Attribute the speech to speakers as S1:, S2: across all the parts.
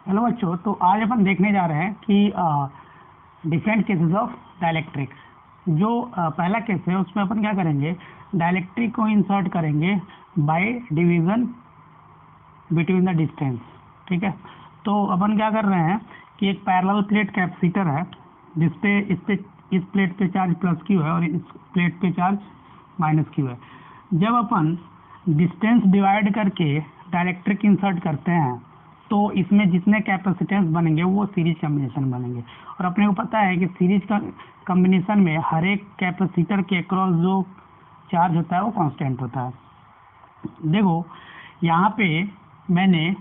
S1: Hello बच्चों, तो आज अपन देखने जा रहे हैं कि डिफरेंट केसेस ऑफ डाइलेक्ट्रिक। जो पहला केस है उसमें अपन क्या करेंगे, डाइलेक्ट्रिक को इंसर्ट करेंगे by division between the distance. ठीक है, तो अपन क्या कर रहे हैं कि एक पैरेलल प्लेट कैपेसिटर है जिसपे इस प्लेट पे चार्ज प्लस क्यू है और इस प्लेट पे चार्ज माइनस क्यू है। जब अपन डिस्टेंस डिवाइड करके डाइलेक्ट्रिक इंसर्ट करते हैं तो इसमें जितने कैपेसिटेंस बनेंगे वो सीरीज कॉम्बिनेशन बनेंगे। और अपने को पता है कि सीरीज का कॉम्बिनेशन में हर एक कैपेसिटर के अक्रॉस जो चार्ज होता है वो कांस्टेंट होता है। देखो यहाँ पे मैंने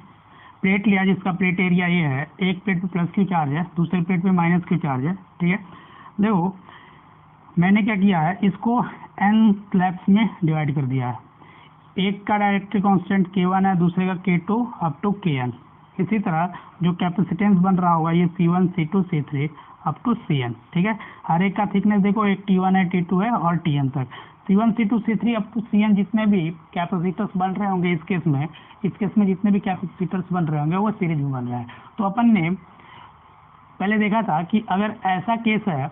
S1: प्लेट लिया जिसका प्लेट एरिया ये है, एक प्लेट पे प्लस क्यू चार्ज है, दूसरे प्लेट पे माइनस क्यू चार्ज है। ठीक है, देखो मैंने क्या किया है, इसको एन स्लैब्स में डिवाइड कर दिया है। एक का डाइलेक्ट्रिक कांस्टेंट K1 है, दूसरे का K2 अप टू Kn। इसी तरह जो कैपेसिटेंस बन रहा होगा ये C1 C2 C3 up to Cn। ठीक है, हर एक का थिकनेस देखो, एक T1 है, T2 है और Tn तक। C1 C2 C3 up to Cn जितने भी कैपेसिटर्स बन रहे होंगे इस केस में जितने भी कैपेसिटर्स बन रहे होंगे वो सीरीज में बन रहे हैं। तो अपन ने पहले देखा था कि अगर ऐसा केस है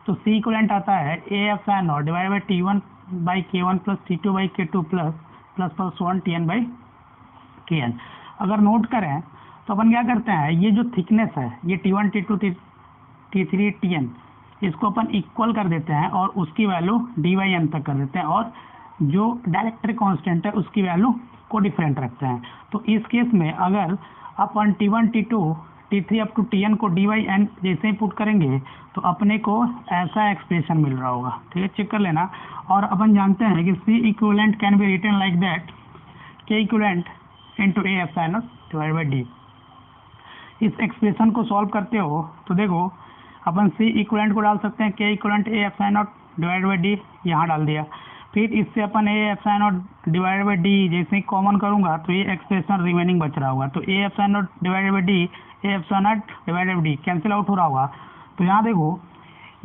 S1: तो C इक्विवेलेंट आता है AF not divide by T1 by K1 plus T2 by K2 plus 1 Tn by Kn। अगर नोट करें तो अपन क्या करते हैं, ये जो थिकनेस है ये T1 T2 T3 Tn, इसको अपन इक्वल कर देते हैं और उसकी वैल्यू dy तक कर देते हैं और जो डाइलेक्ट्रिक कांस्टेंट है उसकी वैल्यू को डिफरेंट रखते हैं। तो इस केस में अगर अपन T1 T2 T3 up to Tn को dy जैसे ही पुट करेंगे तो अपने को ऐसा एक्सप्रेशन मिल रहा होगा। ठीक है, चेक कर लेना। और अपन जानते हैं कि C equivalent can be written like that K equivalent into AF not divide by D। इस एक्सप्रेशन को सॉल्व करते हो तो देखो अपन C इक्विवेलेंट को डाल सकते हैं K equivalent AF not divide by D, यहाँ डाल दिया। फिर इससे अपन AF not divide by D जैसे ही कॉमन करूंगा तो ये एक्सप्रेशन रिमेनिंग बच रहा होगा। तो AF not divide by D AF not divide by D cancel out हो रहा होगा। तो यहाँ देखो,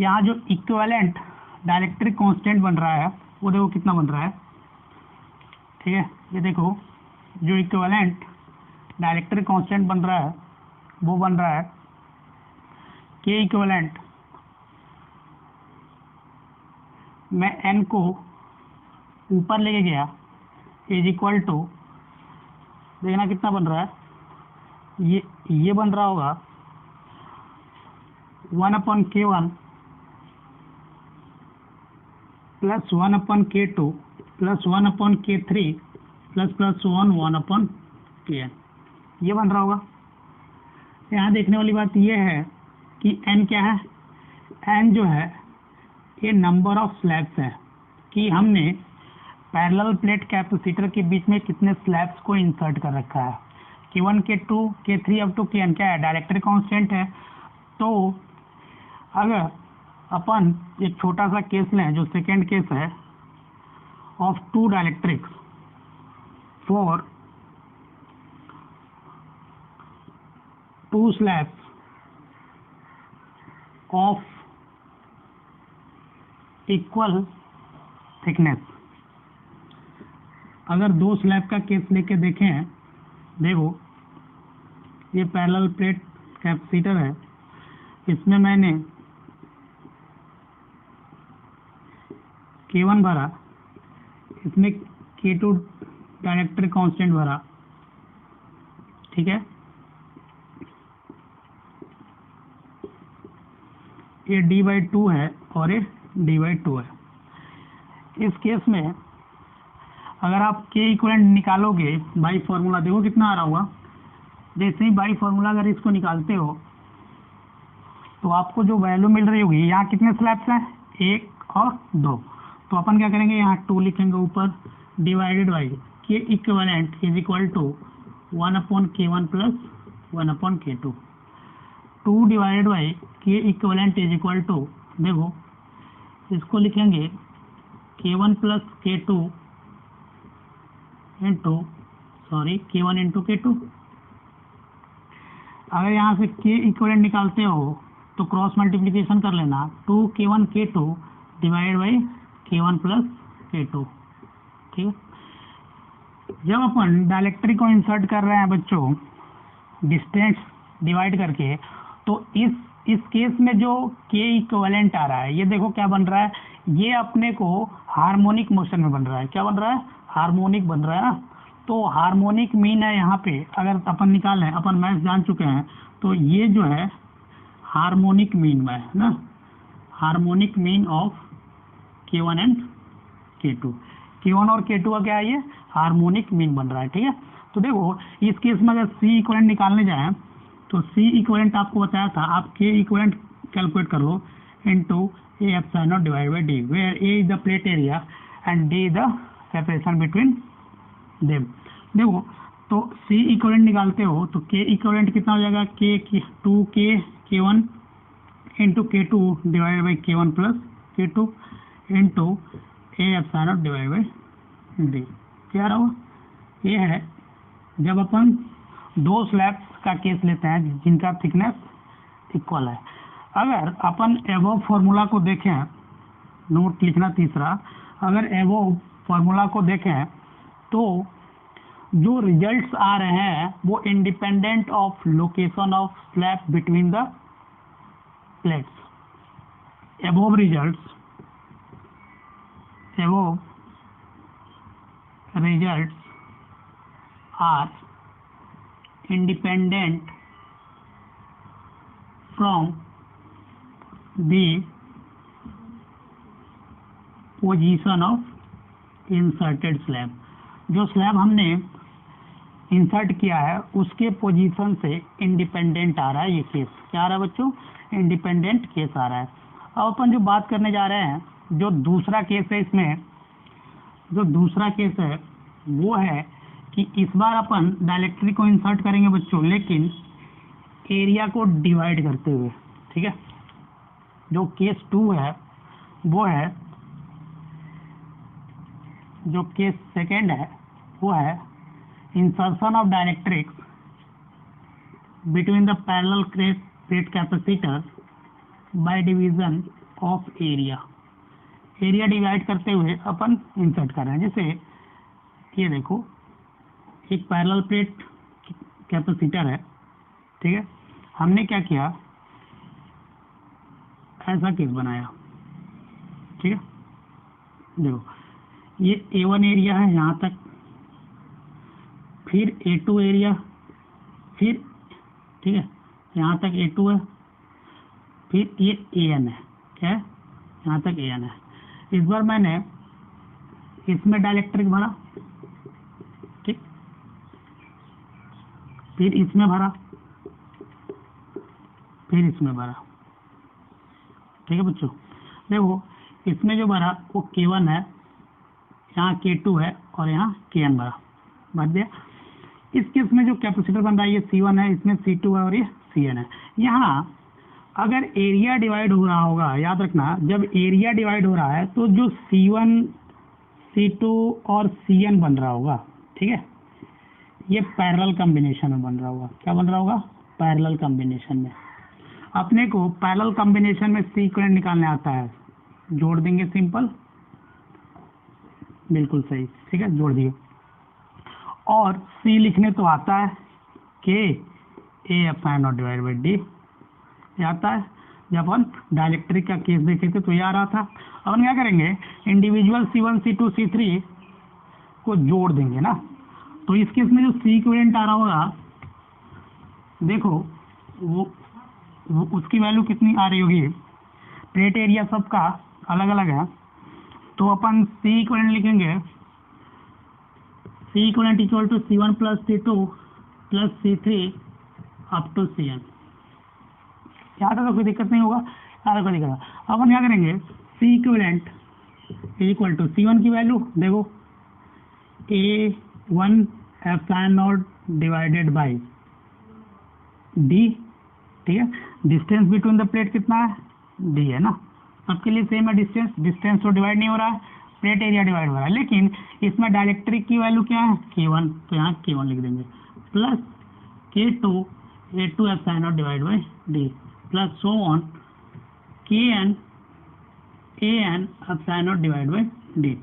S1: यहाँ जो इक्विवेलेंट डाइलेक्ट्रिक कांस्टेंट बन रहा है वो देखो कितना बन रहा है। ठीक है, ये देखो जो इक्विवेलेंट डाइलेक्ट्रिक कांस्टेंट बन रहा है वो बन रहा है K इक्विवेलेंट, मैं n को ऊपर लेके गया इज इक्वल टू, देखना कितना बन रहा है, ये बन रहा होगा 1/K1 plus 1/K2 plus 1/K3 plus 1/Kn, ये बन रहा होगा। यहाँ देखने वाली बात ये है कि n क्या है, n जो है ये नंबर ऑफ स्लैब्स है कि हमने पैरेलल प्लेट कैपेसिटर के बीच में कितने स्लैब्स को इंसर्ट कर रखा है। K1 K2 K3 up to Kn क्या है, डाइलेक्ट्रिक कांस्टेंट है। तो अगर अपन एक छोटा सा केस लें जो सेकेंड केस है of two dielectrics for two slabs of equal thickness. अगर दो स्लैब का केस लेके देखें, देखो ये पैरेलल प्लेट कैपेसिटर है, इसमें मैंने K1 भरा, इसमें K2 डाइलेक्ट्रिक कांस्टेंट भरा। ठीक है, ये D/2 है और ये D/2 है। इस केस में अगर आप K इक्विवेलेंट निकालोगे बाई फॉर्मूला, देखो कितना आ रहा होगा। जैसे ही बाई फॉर्मूला अगर इसको निकालते हो तो आपको जो वैल्यू मिल रही होगी, यहाँ कितने स्लैब्स हैं, 1 और 2। तो अपन क्या करेंगे, यहाँ 2 लिखेंगे ऊपर, divided by K equivalent is equal to 1/K1 plus 1/K2। 2 divided by K equivalent is equal to, देखो इसको लिखेंगे K1 plus K2 into K1 into K2। अगर यहाँ से K इक्विवेलेंट निकालते हो तो क्रॉस मल्टीप्लिकेशन कर लेना, 2K1 K2 divide by K1 plus K2। ठीक है, जब अपन डाइलेक्ट्रिक को इंसर्ट कर रहे हैं बच्चों डिस्टेंस डिवाइड करके, तो इस केस में जो k इक्विवेलेंट आ रहा है, ये देखो क्या बन रहा है, ये अपने को हार्मोनिक मोशन में बन रहा है। क्या बन रहा है? हार्मोनिक बन रहा है ना। तो हार्मोनिक मीन है यहाँ पे, अगर अपन निकालें, अपन मैथ जान चुके हैं, तो ये जो है हार्मोनिक मीन में है ना, harmonic mean of K1 and K2। K1 और K2 का क्या है, ये हार्मोनिक मीन बन रहा है। ठीक है, तो देखो इस केस में अगर C इक्विवेलेंट निकालने जाए, तो C इक्विवेलेंट आपको बताया था, आप K इक्विवेलेंट कैलकुलेट कर लो into A epsilon not divide by D, where A is the plate area and D is the separation between them. देखो तो C इक्विवेलेंट निकालते हो तो K इक्विवेलेंट कितना हो जाएगा, K2 K1 into K2 divide by K1 plus K2 into A epsilon not divide by D। क्या रहा? ये है जब अपन दो स्लैब का केस लेते हैं जिनका थिकनेस इक्वल है। अगर अपन एबोव फॉर्मूला को देखें, नोट लिखना तीसरा, अगर एबोव फॉर्मूला को देखें तो जो रिजल्ट्स आ रहे हैं वो independent of location of slab between the plates. Above results are independent from the position of inserted slab। जो स्लैब हमने इंसर्ट किया है उसके पोजीशन से इंडिपेंडेंट आ रहा है ये केस। क्या आ रहा है बच्चों? इंडिपेंडेंट केस आ रहा है। अब अपन जो बात करने जा रहे हैं, जो दूसरा केस है, इसमें जो दूसरा केस है वो है कि इस बार अपन डायलेक्ट्रिक को इंसर्ट करेंगे बच्चों, लेकिन एरिया को डिवाइड करते हुए। ठीक है, जो केस 2 है वो है, जो केस सेकेंड है वो है insertion of dielectrics between the parallel plate capacitor by division of area. Area divide करते हुए अपन इंसर्ट कर रहे हैं। जैसे ये देखो, एक पैरेलल प्लेट कैपेसिटर है, ठीक है, हमने क्या किया, ऐसा केस बनाया। ठीक है, देखो ये A1 एरिया है यहाँ तक, फिर A2 एरिया, फिर ठीक है यहाँ तक A2 है, फिर ये AN है। क्या है? यहाँ तक AN है। इस बार मैंने इसमें डायलेक्ट्रिक भरा, ठीक, फिर इसमें भरा, फिर इसमें भरा। ठीक है बच्चों, देखो इसमें जो भरा वो K1 है, यहाँ K2 है और यहाँ Kn भरा, भर दिया। इस केस में जो कैपेसिटर बन रहा है ये C1 है, इसमें C2 है और ये Cn है। यहाँ अगर एरिया डिवाइड हो रहा होगा, याद रखना, जब एरिया डिवाइड हो रहा है तो जो C1 C2 और Cn बन रहा होगा, ठीक है, ये पैरेलल कॉम्बिनेशन में बन रहा होगा। क्या बन रहा होगा? पैरेलल कॉम्बिनेशन में। अपने को पैरेलल कॉम्बिनेशन में C इक्विवेलेंट निकालने आता है, जोड़ देंगे, सिंपल, बिल्कुल सही। ठीक है, जोड़ दिए। और C लिखने तो आता है K A epsilon not divide by D, ये आता है। जब अपन डायलेक्ट्रिक का केस देखे थे तो ये आ रहा था। अब हम क्या करेंगे, इंडिविजुअल C1 C2 C3 को जोड़ देंगे ना। तो इस केस में जो C इक्विवेलेंट आ रहा होगा, देखो वो उसकी वैल्यू कितनी आ रही होगी, प्लेट एरिया सबका अलग अलग है, तो अपन C इक्विवेलेंट लिखेंगे, C equivalent equal to C1 plus C2 plus C3 up to Cn। यहाँ तक तो कोई दिक्कत नहीं होगा, यहाँ तक कोई दिक्कत नहीं। अपन क्या करेंगे, C equivalent equal to C1 की वैल्यू देखो A1 epsilon not divided by D। ठीक है, डिस्टेंस बिटवीन द प्लेट कितना है? D है ना, सबके लिए सेम है डिस्टेंस, डिस्टेंस तो डिवाइड नहीं हो रहा है, प्लेट एरिया डिवाइड हो रहा है। लेकिन इसमें डायलेक्ट्रिक की वैल्यू क्या है? K1, तो यहाँ K1 लिख देंगे, plus K2 A2 epsilon not divide by D, plus so on Kn AN epsilon not divide by D।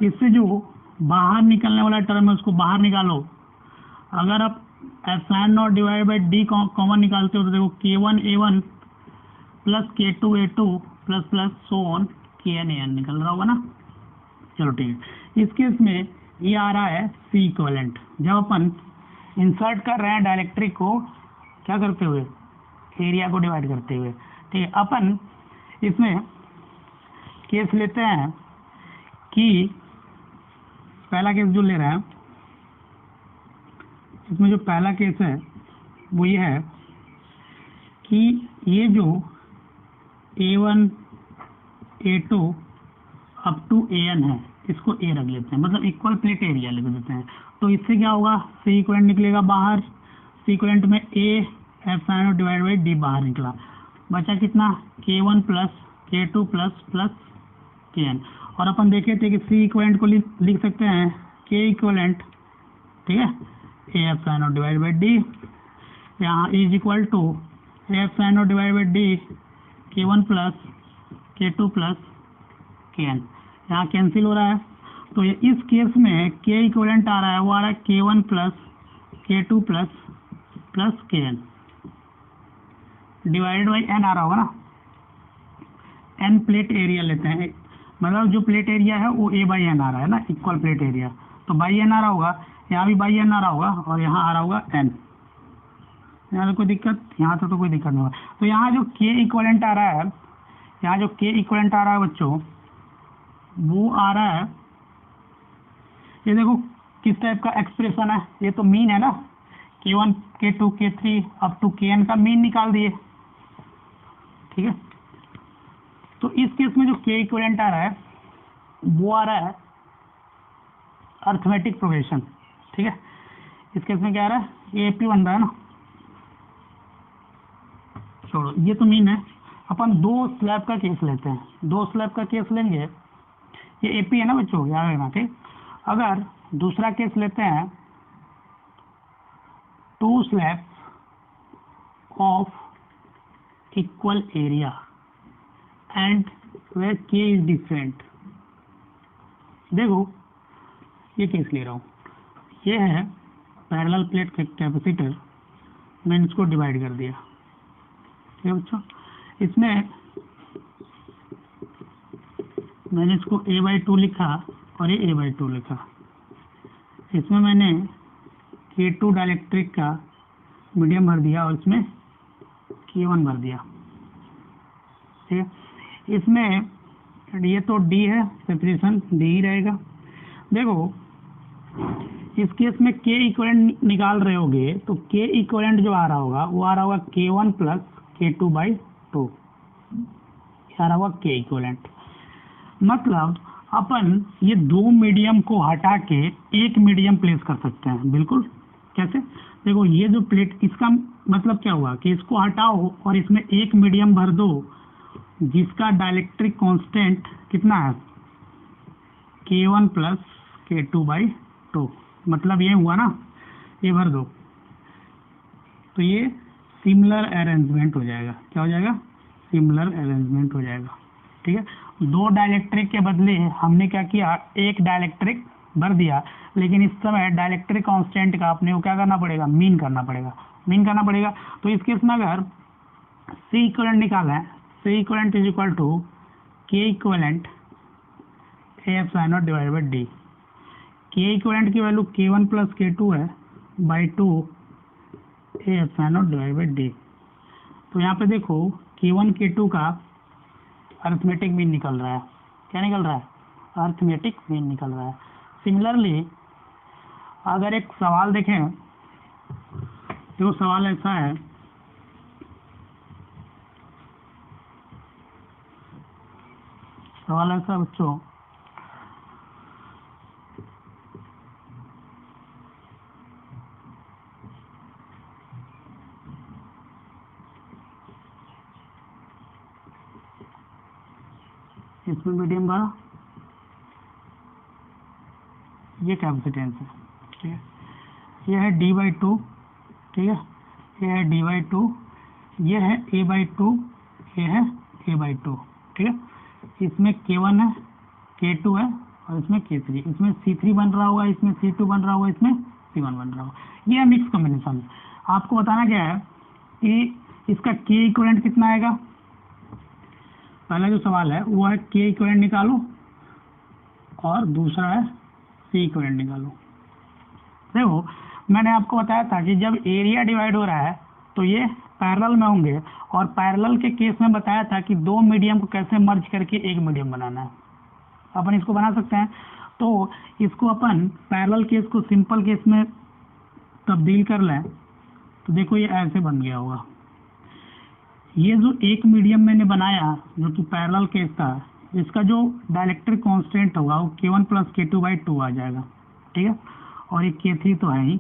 S1: इससे जो बाहर निकलने वाला टर्म है उसको बाहर निकालो। अगर आप epsilon not divide by D common निकालते हो तो देखो K1A1 plus K2A2 plus plus so on KNAN निकल रहा होगा ना। चलो ठीक है, इस केस में ये आ रहा है C इक्विवेलेंट। जब अपन इंसर्ट कर रहे हैं डाइलेक्ट्रिक को क्या करते हुए, एरिया को डिवाइड करते हुए, ठीक है। अपन इसमें केस लेते हैं कि पहला केस जो ले रहे हैं, इसमें जो पहला केस है वो ये है कि ये जो A1 A2 up to AN है इसको A रख लेते हैं, मतलब इक्वल प्लेट एरिया लिख देते हैं। तो इससे क्या होगा, C इक्विवेलेंट निकलेगा बाहर, C इक्विवेलेंट में A epsilon not divide by D बाहर निकला, बचा कितना K1 plus K2 plus plus Kn। और अपन देखे थे कि C इक्विवेलेंट को लिख सकते हैं K इक्विवेलेंट, ठीक है, A epsilon not divide by D, यहाँ is equal to A epsilon not divide by D K1 plus K2 plus Kn, यहाँ कैंसिल हो रहा है। तो ये इस केस में K इक्विवेलेंट आ रहा है, वो आ रहा है K1 plus K2 plus plus Kn divided by N आ रहा होगा ना। N प्लेट एरिया लेते हैं, मतलब जो प्लेट एरिया है वो A बाई N आ रहा है ना, इक्वल प्लेट एरिया, तो बाई N आ रहा होगा, यहाँ भी बाई N आ रहा होगा और यहाँ आ रहा होगा N। यहाँ तो कोई दिक्कत, यहाँ तो कोई दिक्कत नहीं होगा। तो यहाँ जो K इक्विवेलेंट आ रहा है, यहाँ जो K इक्विवेलेंट आ रहा है बच्चों, वो आ रहा है, ये देखो किस टाइप का एक्सप्रेशन है, ये तो मीन है ना, K1 K2 K3 up to Kn का मीन निकाल दिए, ठीक है। तो इस केस में जो K इक्विवेलेंट आ रहा है वो आ रहा है अर्थमेटिक प्रोग्रेशन, ठीक है। इस केस में क्या आ रहा है, ये AP बन रहा है ना, छोड़ो ये तो मीन है। अपन दो स्लैब का केस लेते हैं, दो स्लैब का केस लेंगे, ये AP है ना बच्चों, याद रखना, ठीक। अगर दूसरा केस लेते हैं, two slab of equal area and where K is different. देखो ये केस ले रहा हूँ, ये है पैरेलल प्लेट कैपेसिटर, मैंने इसको डिवाइड कर दिया, ठीक है बच्चों। इसमें मैंने इसको A/2 लिखा और ये A/2 लिखा, इसमें मैंने K2 डाइलेक्ट्रिक का मीडियम भर दिया और इसमें K1 भर दिया, ठीक है। इसमें ये तो D है, सेपरेशन D ही रहेगा। देखो इस केस में K इक्विवेलेंट निकाल रहे होगे तो K इक्विवेलेंट जो आ रहा होगा वो आ रहा होगा K1 प्लस K2/2, आ रहा होगा K इक्विवेलेंट। मतलब अपन ये दो मीडियम को हटा के एक मीडियम प्लेस कर सकते हैं, बिल्कुल। कैसे, देखो ये जो प्लेट, इसका मतलब क्या हुआ कि इसको हटाओ और इसमें एक मीडियम भर दो जिसका डाइलेक्ट्रिक कांस्टेंट कितना है, K1 प्लस K2/2, मतलब ये हुआ ना, ये भर दो तो ये सिमिलर अरेंजमेंट हो जाएगा। क्या हो जाएगा, सिमिलर अरेंजमेंट हो जाएगा, ठीक है। दो डाइलेक्ट्रिक के बदले हमने क्या किया, एक डाइलेक्ट्रिक भर दिया, लेकिन इस समय डाइलेक्ट्रिक कांस्टेंट का अपने को क्या करना पड़ेगा, मीन करना पड़ेगा, मीन करना पड़ेगा। तो इस केस में अगर C इक्विवेलेंट निकाला है, C equivalent is equal to K equivalent A epsilon not divided by D। K equivalent की वैल्यू K1 प्लस K2 है by 2 A epsilon not divided by D। तो यहाँ पे देखो K1 K2 का अर्थमेटिक मीन निकल रहा है, क्या निकल रहा है, अर्थमेटिक मीन निकल रहा है। सिमिलरली अगर एक सवाल देखें, तो सवाल ऐसा है, सवाल ऐसा बच्चों, इसमें मीडियम भरा, ये कैपेसिटेंस है, ठीक है। ये है D/2, ठीक है, ये है D/2, ये है A/2, ये है A/2, ठीक है। इसमें K1 है, K2 है और इसमें K3, इसमें C3 बन रहा होगा, इसमें C2 बन रहा होगा, इसमें C1 बन रहा होगा। ये है मिक्स कॉम्बिनेशन। आपको बताना क्या है कि इसका K इक्विवेलेंट कितना आएगा। पहला जो सवाल है वो है K इक्विवेलेंट निकालो और दूसरा है C इक्विवेलेंट निकालो। देखो मैंने आपको बताया था कि जब एरिया डिवाइड हो रहा है तो ये पैरेलल में होंगे, और पैरेलल के केस में बताया था कि दो मीडियम को कैसे मर्ज करके एक मीडियम बनाना है। अपन इसको बना सकते हैं। तो इसको अपन पैरेलल केस को सिंपल केस में तब्दील कर लें तो देखो ये ऐसे बन गया होगा। ये जो एक मीडियम मैंने बनाया जो कि पैरेलल केस था, इसका जो डाइलेक्ट्रिक कांस्टेंट होगा वो K1 + K2/2 आ जाएगा, ठीक है। और ये K3 तो है ही,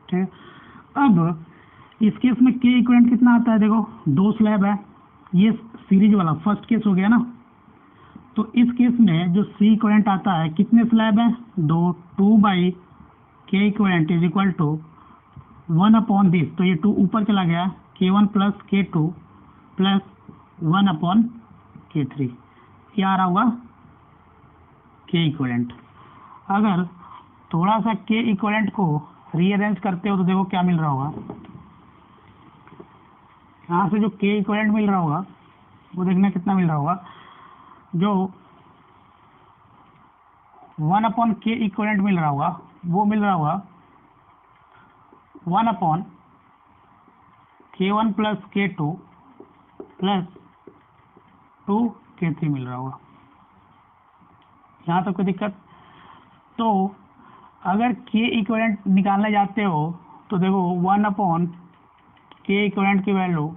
S1: ठीक है। अब इस केस में K इक्विवेलेंट कितना आता है, देखो दो स्लैब है, ये सीरीज वाला फर्स्ट केस हो गया ना। तो इस केस में जो C इक्विवेलेंट आता है, कितने स्लैब है, दो, 2/K equivalent is equal to 1/दिस, तो ये 2 ऊपर चला गया, K1 + K2 + 1/K3, ये आ रहा होगा K इक्विवेलेंट। अगर थोड़ा सा K इक्विवेलेंट को रीअरेंज करते हो तो देखो क्या मिल रहा होगा। यहाँ से जो K इक्विवेलेंट मिल रहा होगा वो देखना कितना मिल रहा होगा, जो 1/K इक्विवेलेंट मिल रहा होगा वो मिल रहा होगा 1/K1 + K2 + 2K3 मिल रहा होगा। यहाँ तक कोई दिक्कत। तो अगर K इक्विवेलेंट निकालने जाते हो तो देखो 1/K इक्विवेलेंट की वैल्यू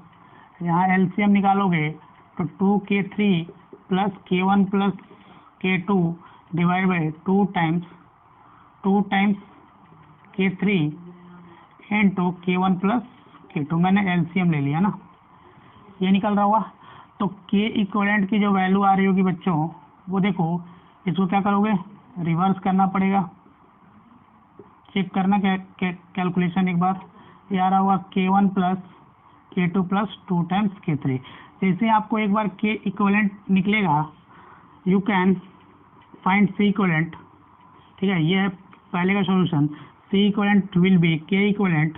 S1: यहाँ एलसीएम निकालोगे तो 2K3 + K1 + K2 divide by 2 times K3 into K1 + K2, मैंने एलसीएम ले लिया ना, ये निकल रहा होगा। तो K इक्विवेलेंट की जो वैल्यू आ रही होगी बच्चों वो देखो, इसको क्या करोगे, रिवर्स करना पड़ेगा, चेक करना कैलकुलेशन एक बार। ये आ रहा होगा K1 + K2 + 2 टाइम्स K3। जैसे आपको एक बार K इक्विवेलेंट निकलेगा you can find C equivalent, ठीक है। ये है पहले का solution. C equivalent will be K equivalent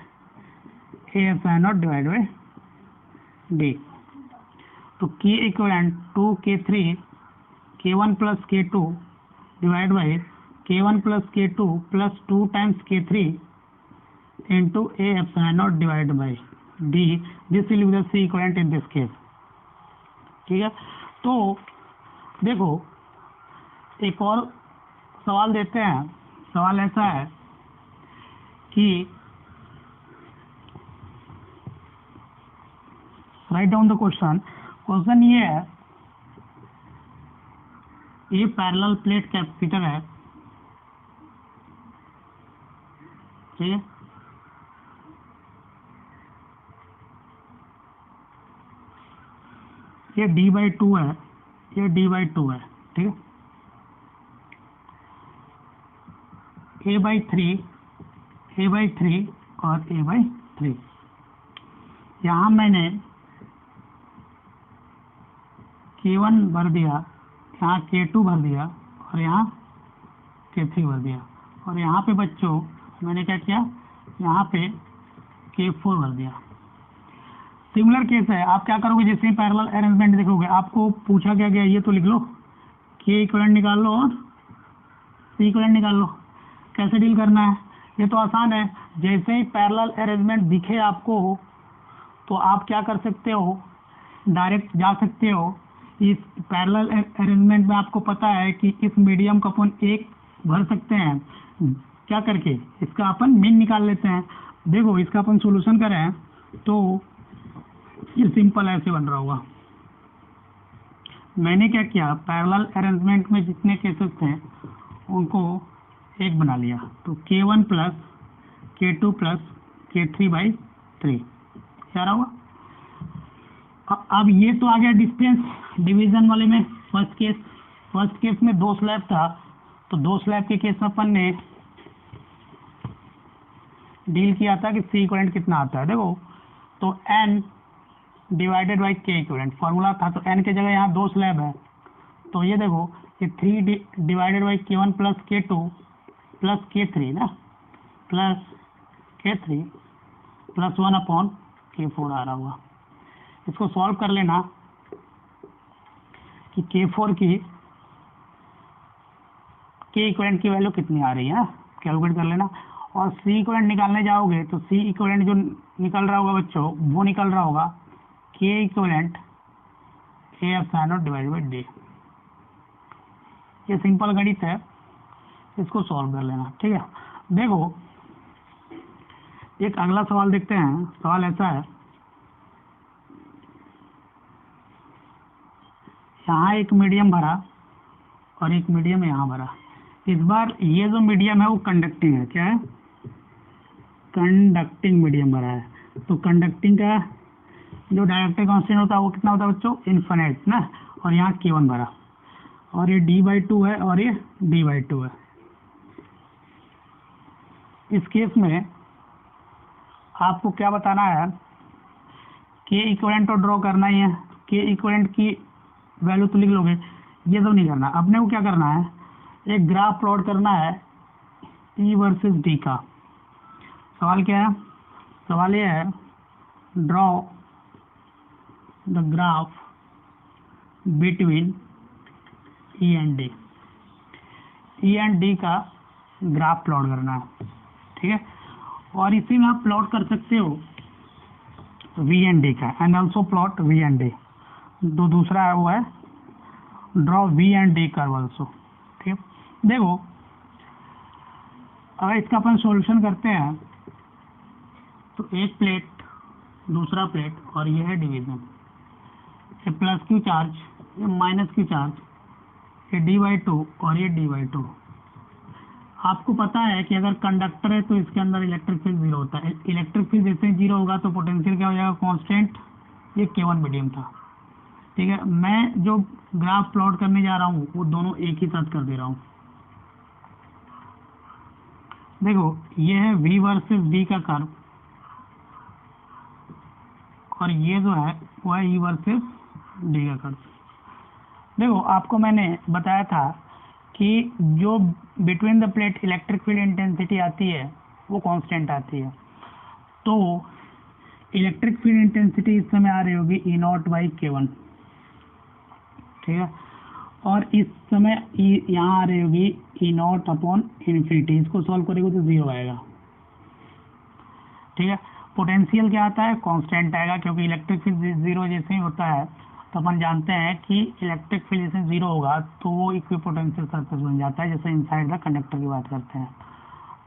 S1: AF0 divide by D। तो K equivalent 2K3 K1 + K2 divide by K1 + K2 + 2 times K3 into AF0 divide by D। This will be the C equivalent in this case, ठीक है। तो देखो एक और सवाल देते हैं। सवाल ऐसा है कि write down the question. Question ये है, ये पैरेलल प्लेट कैपेसिटर है, ठीक है। ये D/2 है, ये D/2 है, ठीक है। A/3 और A/3। यहाँ मैंने K1 भर दिया, यहाँ K2 भर दिया और यहाँ K3 भर दिया, और यहाँ पे बच्चों मैंने क्या किया, यहाँ पे K4 भर दिया। सिमिलर केस है, आप क्या करोगे, जैसे ही पैरेलल अरेंजमेंट देखोगे आपको पूछा क्या गया, ये तो लिख लो, K इक्विवेलेंट निकाल लो और C इक्विवेलेंट निकाल लो। कैसे डील करना है, ये तो आसान है। जैसे ही पैरेलल अरेंजमेंट दिखे आपको तो आप क्या कर सकते हो, डायरेक्ट जा सकते हो। इस पैरेलल अरेंजमेंट में आपको पता है कि इस मीडियम को अपन एक भर सकते हैं, क्या करके, इसका अपन मीन निकाल लेते हैं। देखो इसका अपन सॉल्यूशन करें तो ये सिंपल ऐसे बन रहा होगा। मैंने क्या किया, पैरेलल अरेंजमेंट में जितने केसेस थे उनको एक बना लिया, तो K1 + K2 + K3/3 क्या रहा होगा। अब ये तो आ गया डिस्टेंस डिवीजन वाले में। फर्स्ट केस में 2 स्लैब था, तो 2 स्लैब के केस में अपन ने डील किया था कि C इक्विवेलेंट कितना आता है। देखो तो N divided by K equivalent formula था, तो N की जगह यहाँ 2 स्लैब है, तो ये देखो ये 3 divided by K1 + K2 + K3 ना, plus K3 plus 1 upon K4 आ रहा होगा। इसको सॉल्व कर लेना कि K4 की K इक्विवेलेंट की वैल्यू कितनी आ रही है, कैलकुलेट कर लेना। और C इक्विवेलेंट निकालने जाओगे तो C इक्विवेलेंट जो निकल रहा होगा बच्चों, वो निकल रहा होगा K equivalent A epsilon not divided by D। ये सिंपल गणित है, इसको सॉल्व कर लेना, ठीक है। देखो एक अगला सवाल देखते हैं। सवाल ऐसा है, यहाँ एक मीडियम भरा और एक मीडियम यहाँ भरा। इस बार ये जो मीडियम है वो कंडक्टिंग है। क्या है? कंडक्टिंग मीडियम भरा है। तो कंडक्टिंग का जो डाइलेक्ट्रिक कांस्टेंट होता है वो कितना होता है बच्चों? इन्फिनिट ना। और यहाँ K1 भरा और ये D/2 है और ये D/2 है। इस केस में आपको क्या बताना है? K इक्विवेलेंट तो ड्रॉ करना ही है। K इक्विवेलेंट की वैल्यू तो लिख लोगे, ये तो नहीं करना। अपने को क्या करना है? एक ग्राफ प्लॉट करना है E वर्सेस D का। सवाल क्या है? सवाल ये है, draw the graph between E and D। E and D का ग्राफ प्लॉट करना है, ठीक है। और इसी में आप प्लॉट कर सकते हो V एंड D का, and also plot V and D। जो दूसरा है वो है draw V and D curve also, ठीक है। देखो अगर इसका अपन सॉल्यूशन करते हैं तो एक प्लेट, दूसरा प्लेट, और ये है डिवीजन। ये प्लस क्यू चार्ज, ये माइनस क्यू चार्ज, ये D/2 और ये D/2। आपको पता है कि अगर कंडक्टर है तो इसके अंदर इलेक्ट्रिक फील्ड जीरो होता है। इलेक्ट्रिक फील्ड जैसे जीरो होगा तो पोटेंशियल क्या हो जाएगा? कांस्टेंट। ये K1 मीडियम था, ठीक है। मैं जो ग्राफ प्लॉट करने जा रहा हूँ वो दोनों एक ही साथ कर दे रहा हूँ। देखो ये है V वर्सेस D का कर्व, और ये जो है वो है E वर्सेस D का कर्व। देखो आपको मैंने बताया था कि जो between the plate electric field intensity आती है वो कांस्टेंट आती है। तो इलेक्ट्रिक फील्ड इंटेंसिटी इस समय आ रही होगी E0/K1, ठीक है। और इस समय यहाँ आ रही होगी E0/∞। इसको सॉल्व करेंगे तो जीरो आएगा, ठीक है। पोटेंशियल क्या आता है? कांस्टेंट आएगा, क्योंकि इलेक्ट्रिक फील्ड जीरो जैसे ही होता है तो अपन जानते हैं कि इलेक्ट्रिक फील्ड जैसे जीरो होगा तो वो इक्विपोटेंशियल सरफेस बन जाता है, जैसे इनसाइड द कंडक्टर की बात करते हैं।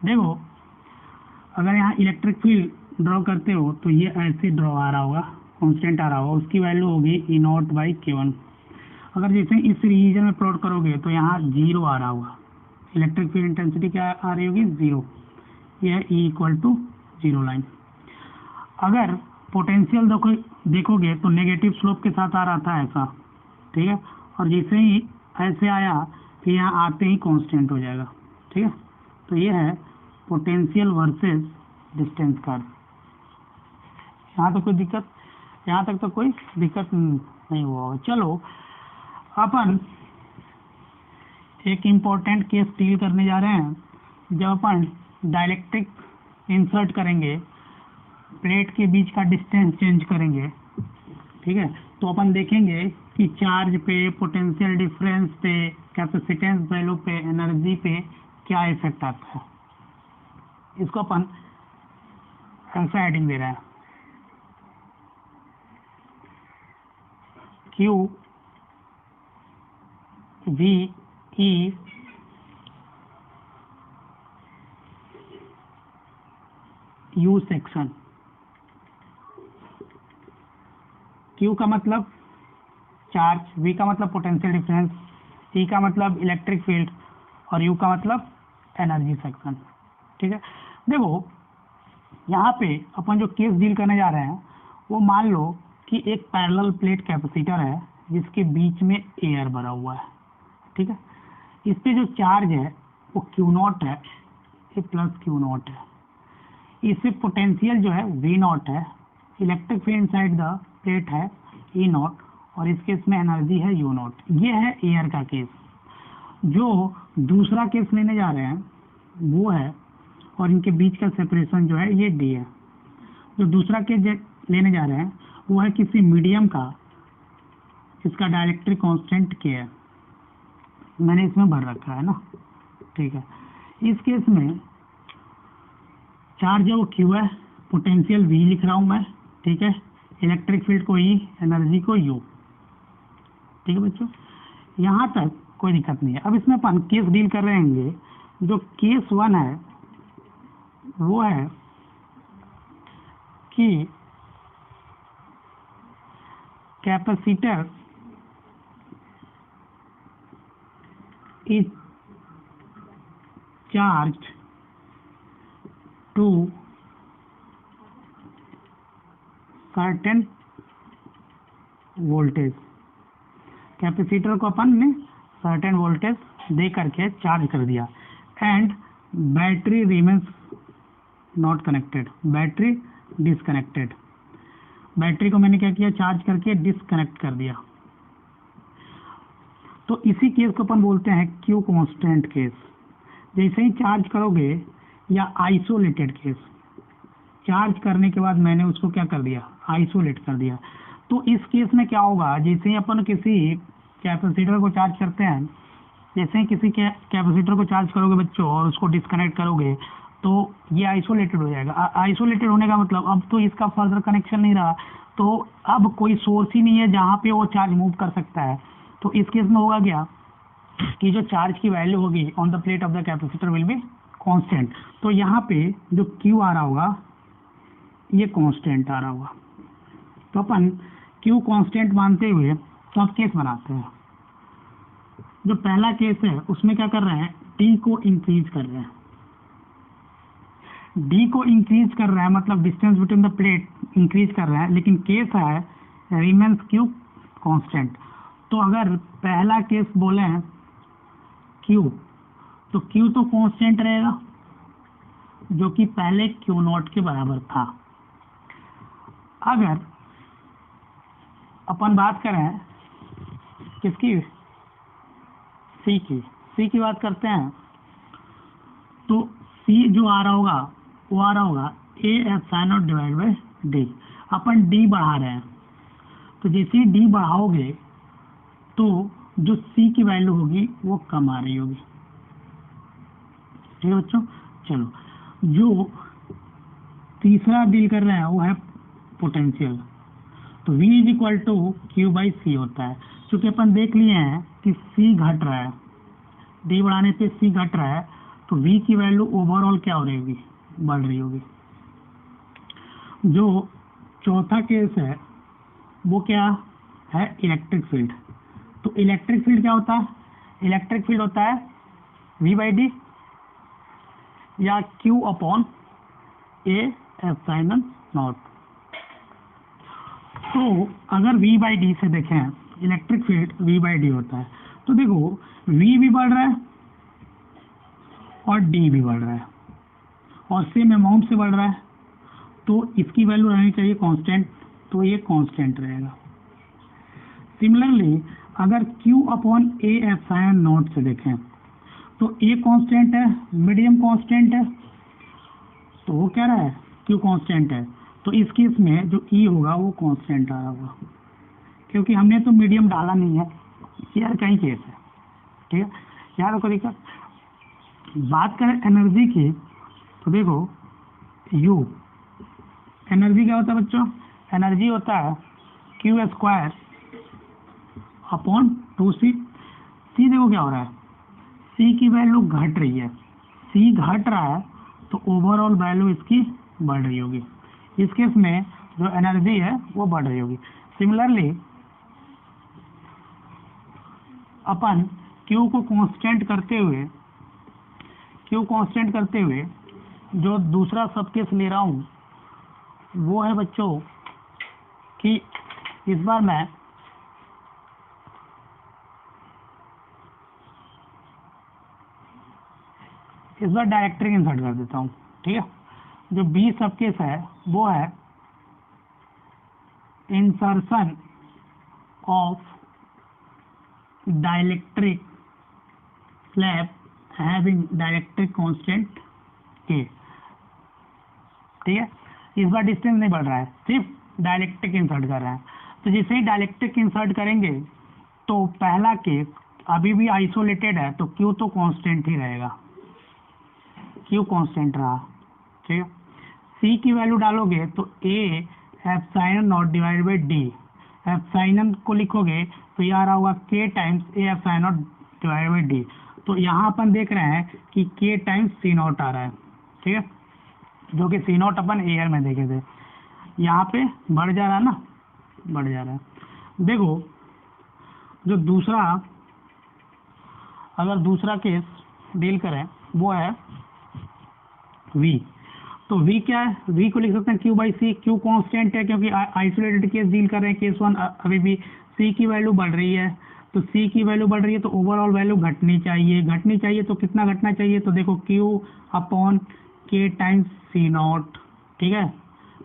S1: देखो अगर यहाँ इलेक्ट्रिक फील्ड ड्रॉ करते हो तो ये ऐसे ड्रॉ आ रहा होगा, कांस्टेंट आ रहा होगा, उसकी वैल्यू होगी E0/K1। अगर जैसे इस रीजन में प्लॉट करोगे तो यहाँ जीरो आ रहा होगा, इलेक्ट्रिक फील्ड इंटेंसिटी क्या आ रही होगी? जीरो। यह है E=0 लाइन। अगर पोटेंशियल देखोगे तो नेगेटिव स्लोप के साथ आ रहा था ऐसा, ठीक है। और जैसे ही ऐसे आया फिर यहाँ आते ही कांस्टेंट हो जाएगा, ठीक है। तो ये है पोटेंशियल वर्सेस डिस्टेंस कर्व। यहाँ तो कोई दिक्कत, यहाँ तक तो कोई दिक्कत नहीं हुआ। चलो अपन एक इम्पोर्टेंट केस डील करने जा रहे हैं। जब अपन डाइलेक्ट्रिक इंसर्ट करेंगे, प्लेट के बीच का डिस्टेंस चेंज करेंगे, ठीक है, तो अपन देखेंगे कि चार्ज पे, पोटेंशियल डिफरेंस पे, कैपेसिटेंस वैल्यू पे, एनर्जी पे क्या इफेक्ट आता है। इसको अपन ऐसा हेडिंग दे रहे हैं, Q V E U section. Q का मतलब चार्ज, V का मतलब पोटेंशियल डिफरेंस, E का मतलब इलेक्ट्रिक फील्ड और U का मतलब एनर्जी सेक्शन, ठीक है। देखो यहाँ पे अपन जो केस डील करने जा रहे हैं वो मान लो कि एक पैरेलल प्लेट कैपेसिटर है जिसके बीच में एयर भरा हुआ है, ठीक है। इस पे जो चार्ज है वो Q0 है, ये प्लस Q0 है। इससे पोटेंशियल जो है V0 है, electric field inside the plate है E0, और इस केस में एनर्जी है U0। ये है एयर का केस। जो दूसरा केस लेने जा रहे हैं वो है और इनके बीच का सेपरेशन जो है ये डी है। जो दूसरा केस लेने जा रहे हैं वो है किसी मीडियम का, इसका डाइलेक्ट्रिक कांस्टेंट के है, मैंने इसमें भर रखा है ना, ठीक है। इस केस में चार्ज है वो क्यू है, पोटेंशियल वी लिख रहा हूं मैं, ठीक है, इलेक्ट्रिक फील्ड को ई, एनर्जी को यू, ठीक है बच्चों, यहाँ तक कोई दिक्कत नहीं है। अब इसमें अपन केस डील कर रहे हैं, जो केस 1 है वो है कि capacitor is charged to certain voltage. Capacitor को अपन ने सर्टेन वोल्टेज दे करके चार्ज कर दिया, and battery remains not connected, battery disconnected. Battery को मैंने क्या किया, चार्ज करके डिसकनेक्ट कर दिया। तो इसी केस को अपन बोलते हैं क्यू कांस्टेंट केस। जैसे ही चार्ज करोगे, या आइसोलेटेड केस, चार्ज करने के बाद मैंने उसको क्या कर दिया, आइसोलेट कर दिया। तो इस केस में क्या होगा, जैसे ही अपन किसी कैपेसिटर को चार्ज करते हैं, जैसे ही किसी कैपेसिटर को चार्ज करोगे बच्चों और उसको डिस्कनेक्ट करोगे, तो ये आइसोलेटेड हो जाएगा। आइसोलेटेड होने का मतलब अब तो इसका फर्दर कनेक्शन नहीं रहा, तो अब कोई सोर्स ही नहीं है जहाँ पे वो चार्ज मूव कर सकता है। तो इस केस में होगा क्या कि जो चार्ज की वैल्यू होगी on the plate of the capacitor will be constant. तो यहाँ पे जो क्यू आ रहा होगा ये कांस्टेंट आ रहा होगा। तो अपन क्यू कांस्टेंट मानते हुए सब केस बनाते हैं। जो पहला केस है उसमें क्या कर रहे हैं, डी को इंक्रीज कर रहे हैं। डी को इंक्रीज कर रहा है मतलब distance between the plate increase कर रहा है, लेकिन केस है रिमेन्स क्यू कांस्टेंट। तो अगर पहला केस बोले हैं क्यू, तो क्यू तो कांस्टेंट रहेगा जो कि पहले क्यू नॉट के बराबर था। अगर अपन बात करें किसकी, सी की बात करते हैं, तो सी जो आ रहा होगा वो आ रहा होगा ए epsilon not divide bye D. Upon D बढ़ा रहे हैं, तो जैसे ही डी बढ़ाओगे तो जो सी की वैल्यू होगी वो कम आ रही होगी, ठीक है बच्चों। चलो, जो तीसरा डील कर रहे हैं वो है पोटेंशियल। तो V is equal to Q by C होता है। क्योंकि अपन देख लिए हैं कि C घट रहा है, D बढ़ाने से C घट रहा है, तो V की वैल्यू ओवरऑल क्या हो रही होगी, बढ़ रही होगी। जो चौथा केस है वो क्या है, इलेक्ट्रिक फील्ड। तो इलेक्ट्रिक फील्ड क्या होता है, इलेक्ट्रिक फील्ड होता है V बाई डी या Q upon A epsilon not. तो अगर V बाई डी से देखें, electric field V by D होता है, तो देखो V भी बढ़ रहा है और D भी बढ़ रहा है और सेम अमाउंट से बढ़ रहा है, तो इसकी वैल्यू रहनी चाहिए कांस्टेंट, तो ये कांस्टेंट रहेगा। सिमिलरली अगर Q upon A epsilon not से देखें, तो ए कांस्टेंट है, मीडियम कांस्टेंट है, तो वो क्या रहा है, Q कांस्टेंट है। तो इस केस में जो E होगा वो कांस्टेंट आ रहा होगा, क्योंकि हमने तो मीडियम डाला नहीं है, यार कहीं केस है, ठीक है। यार को दिक्कत, बात करें एनर्जी की, तो देखो U एनर्जी क्या होता है बच्चों, एनर्जी होता है क्यू स्क्वायर अपॉन 2C। सी देखो क्या हो रहा है, C की वैल्यू घट रही है, C घट रहा है तो ओवरऑल वैल्यू इसकी बढ़ रही होगी। इस केस में जो एनर्जी है वो बढ़ रही होगी। सिमिलरली अपन Q को कांस्टेंट करते हुए जो दूसरा सब केस ले रहा हूँ वो है बच्चों कि इस बार मैं डायरेक्ट्रिक इंसर्ट कर देता हूँ, ठीक है। जो बी सब केस है वो है insertion of dielectric slab having dielectric constant के। ठीक है, इस बार डिस्टेंस नहीं बढ़ रहा है, सिर्फ डायलेक्ट्रिक इंसर्ट कर रहे हैं। तो जैसे ही डायलेक्ट्रिक इंसर्ट करेंगे तो पहला केस अभी भी आइसोलेटेड है, तो क्यू तो कांस्टेंट ही रहेगा, क्यू कांस्टेंट रहा, ठीक है। सी की वैल्यू डालोगे तो ए epsilon not divided by D, epsilon को लिखोगे तो ये आ रहा होगा के times A epsilon not divided by D. तो यहाँ अपन देख रहे हैं कि के टाइम्स सी नॉट आ रहा है, ठीक है, जो कि सी नॉट अपन एयर में देखे थे। यहाँ पे बढ़ जा रहा है ना, बढ़ जा रहा है। देखो जो दूसरा, अगर दूसरा केस डील करें वो है V, तो V क्या है, V को लिख सकते हैं Q by C, Q constant है क्योंकि आइसोलेटेड केस डील कर रहे हैं, केस वन अभी भी C की वैल्यू बढ़ रही है, तो C की वैल्यू बढ़ रही है तो ओवरऑल वैल्यू घटनी चाहिए, घटनी चाहिए तो कितना घटना चाहिए, तो देखो Q upon K times C not, ठीक है,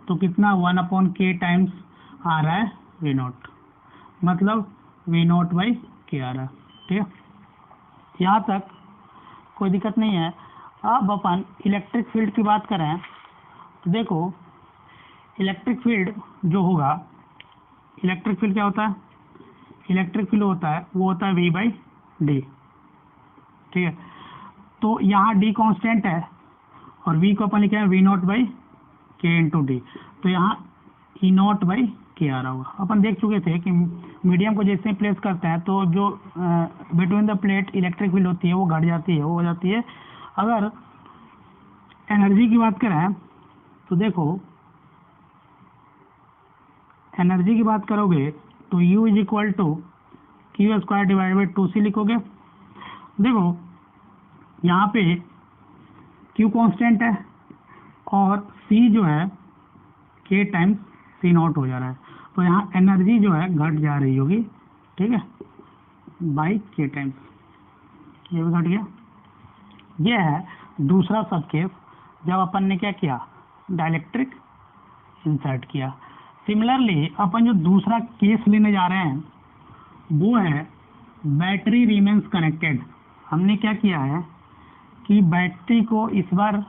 S1: तो कितना 1 अपॉन K टाइम्स आ रहा है V नॉट, मतलब V नॉट बाई K आ रहा है, ठीक है। यहाँ तक कोई दिक्कत नहीं है। अब अपन इलेक्ट्रिक फील्ड की बात करें तो देखो इलेक्ट्रिक फील्ड जो होगा, इलेक्ट्रिक फील्ड क्या होता है, इलेक्ट्रिक फील्ड होता है वो होता है V बाई डी, ठीक है। तो यहाँ D कांस्टेंट है और V को अपन लिखे हैं V नॉट बाई के इंटू डी, तो यहाँ E नॉट बाई के आ रहा होगा। अपन देख चुके थे कि मीडियम को जैसे प्लेस करते हैं तो जो between the plate electric field होती है वो घट जाती है, वो हो जाती है। अगर एनर्जी की बात करें तो देखो एनर्जी की बात करोगे तो U is equal to Q square divide by 2C लिखोगे। देखो यहाँ पे Q कांस्टेंट है और C जो है K टाइम्स सी नॉट हो जा रहा है, तो यहाँ एनर्जी जो है घट जा रही होगी, ठीक है, बाई K टाइम्स, ये भी घट गया। ये है दूसरा सब केस जब अपन ने क्या किया, डाइलेक्ट्रिक इंसर्ट किया। सिमिलरली अपन जो दूसरा केस लेने जा रहे हैं वो है बैटरी रिमेन्स कनेक्टेड। हमने क्या किया है कि बैटरी को इस बार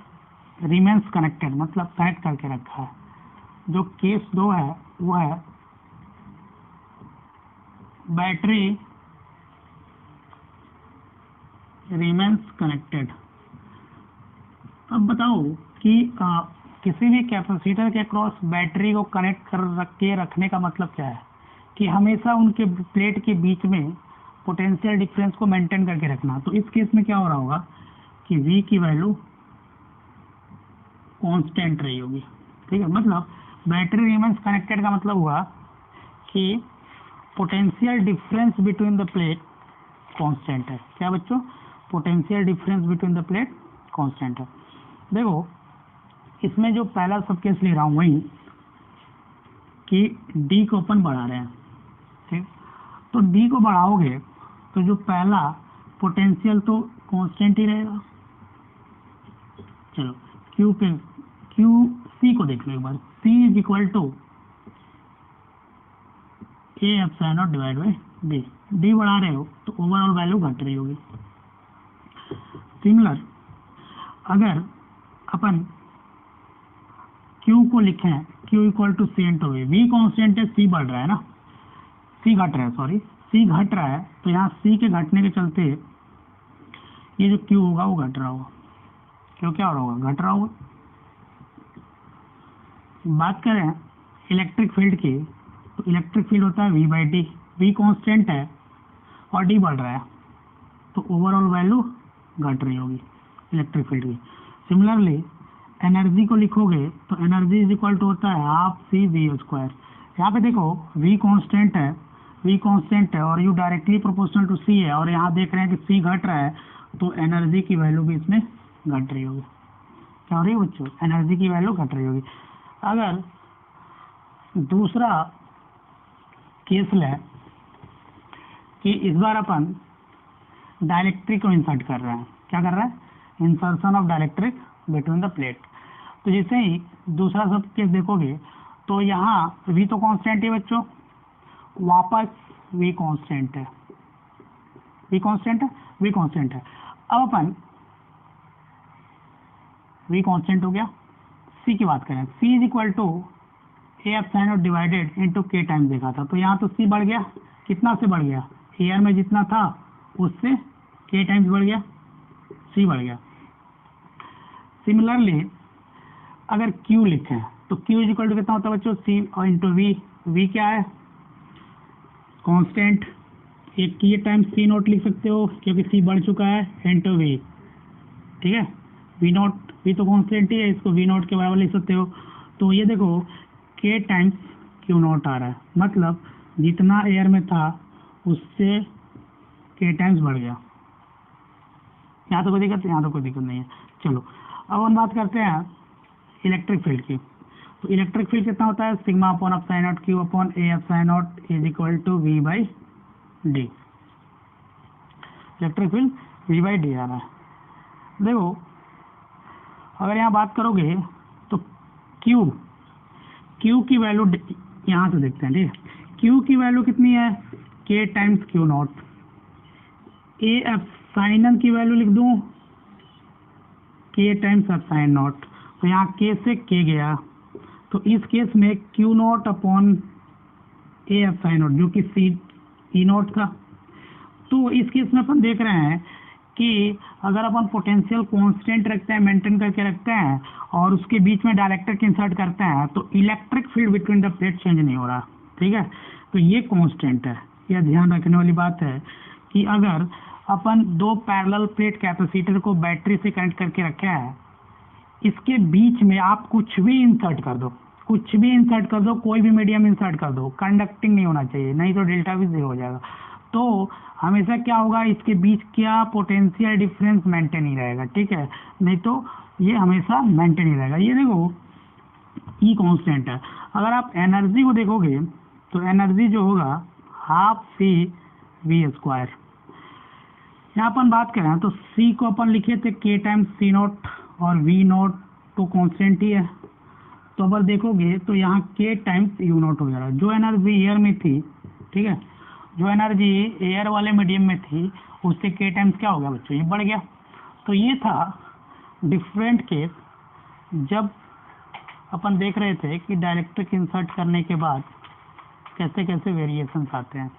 S1: रिमेन्स कनेक्टेड मतलब कनेक्ट करके रखा है। जो केस 2 है वो है बैटरी रिमेन्स कनेक्टेड। अब बताओ कि किसी भी कैपेसिटर के क्रॉस बैटरी को कनेक्ट कर रखने का मतलब क्या है, कि हमेशा उनके प्लेट के बीच में पोटेंशियल डिफरेंस को मेंटेन करके रखना। तो इस केस में क्या हो रहा होगा कि V की वैल्यू कांस्टेंट रही होगी, ठीक है, मतलब बैटरी रिमेन्स कनेक्टेड का मतलब हुआ कि potential difference between the plate constant है। क्या बच्चों, potential difference between the plate constant है। देखो इसमें जो पहला सब केस ले रहा हूँ वही कि D को अपन बढ़ा रहे हैं, ठीक, तो D को बढ़ाओगे तो जो पहला पोटेंशियल तो कांस्टेंट ही रहेगा। चलो C को देख लो एक बार, C is equal to A epsilon not divide by D, D बढ़ा रहे हो तो ओवरऑल वैल्यू घट रही होगी। सिमिलर अगर अपन Q को लिखें Q equal to C into V, V constant है, C बढ़ रहा है ना, C घट रहा है, सॉरी C घट रहा है, तो यहाँ C के घटने के चलते ये जो Q होगा वो घट रहा होगा। क्यों क्या हो रहा होगा, घट रहा होगा। बात करें इलेक्ट्रिक फील्ड की तो इलेक्ट्रिक फील्ड होता है V by D, V constant है और D बढ़ रहा है तो ओवरऑल वैल्यू घट रही होगी इलेक्ट्रिक फील्ड की। सिमिलरली एनर्जी को लिखोगे तो एनर्जी इज इक्वल टू होता है हाफ सी वी स्क्वायर। यहाँ पे देखो V कांस्टेंट है, V कांस्टेंट है और U directly proportional to C है और यहाँ देख रहे हैं कि C घट रहा है तो एनर्जी की वैल्यू भी इसमें घट रही होगी। क्या हो रही है बच्चों, एनर्जी की वैल्यू घट रही होगी। अगर दूसरा केस लें कि इस बार अपन डाइलेक्ट्रिक को इंसर्ट कर रहे हैं, क्या कर रहा है, insertion of dielectric between the plate. तो जैसे ही दूसरा सब केस देखोगे तो यहाँ V तो कांस्टेंट है बच्चों, वापस V कांस्टेंट है, V कांस्टेंट है, V कांस्टेंट है। अब अपन V कांस्टेंट हो गया, सी की बात करें, C is equal to A epsilon not divided into K time देखा था, तो यहाँ तो सी बढ़ गया, कितना से बढ़ गया, एयर में जितना था उससे के टाइम्स बढ़ गया, सी बढ़ गया। सिमिलरली अगर क्यू लिखें तो क्यू इज इक्वल टू कितना होता है बच्चों, सी और इंटू वी, वी क्या है कांस्टेंट, एक के टाइम्स सी नोट लिख सकते हो क्योंकि सी बढ़ चुका है, इंटू वी, ठीक है, वी नोट, वी तो कांस्टेंट ही है, इसको वी नोट के बराबर लिख सकते हो। तो ये देखो के टाइम्स क्यू नोट आ रहा है, मतलब जितना एयर में था उससे के टाइम्स बढ़ गया। यहाँ तो कोई दिक्कत, यहाँ तो कोई दिक्कत नहीं है। चलो अब हम बात करते हैं इलेक्ट्रिक फील्ड की। तो इलेक्ट्रिक फील्ड कितना होता है, sigma upon epsilon naught Q upon A epsilon naught is equal to V by D. Electric field V by D आ रहा है। देखो अगर यहाँ बात करोगे तो क्यू, क्यू की वैल्यू यहाँ से देखते हैं, ठीक है, क्यू की वैल्यू कितनी है, के times Q not, A epsilon की वैल्यू लिख दूं के टाइम्स एप्सिलॉन नॉट, तो यहाँ के से के गया, तो इस केस में Q not upon A epsilon not जो कि सी ई नॉट था। तो इस केस में अपन देख रहे हैं कि अगर अपन पोटेंशियल कांस्टेंट रखते हैं, मेंटेन करके रखते हैं और उसके बीच में डायलेक्ट्रिक इंसर्ट करते हैं तो electric field between the plate change नहीं हो रहा, ठीक है। तो ये कांस्टेंट है, यह ध्यान रखने वाली बात है कि अगर अपन दो पैरेलल प्लेट कैपेसिटर को बैटरी से कनेक्ट करके रखे हैं, इसके बीच में आप कुछ भी इंसर्ट कर दो, कुछ भी इंसर्ट कर दो, कोई भी मीडियम इंसर्ट कर दो, कंडक्टिंग नहीं होना चाहिए, नहीं तो डेल्टा भी जीरो हो जाएगा। तो हमेशा क्या होगा, इसके बीच क्या पोटेंशियल डिफरेंस मेंटेन ही रहेगा, ठीक है, नहीं तो ये हमेशा मेंटेन ही रहेगा। ये देखो ई कांस्टेंट है, अगर आप एनर्जी को देखोगे तो एनर्जी जो होगा हाफ सी वी स्क्वायर। यहाँ अपन बात करें तो सी को अपन लिखे थे के टाइम्स सी नॉट और वी नॉट तो कांस्टेंट ही है, तो अगर देखोगे तो यहाँ के टाइम्स यू नॉट हो जा रहा है। जो एनर्जी एयर में थी, ठीक है, जो एनर्जी एयर वाले मीडियम में थी उससे के टाइम्स क्या हो गया बच्चों, ये बढ़ गया। तो ये था डिफरेंट केस जब अपन देख रहे थे कि डायलेक्ट्रिक इंसर्ट करने के बाद कैसे कैसे वेरिएशंस आते हैं।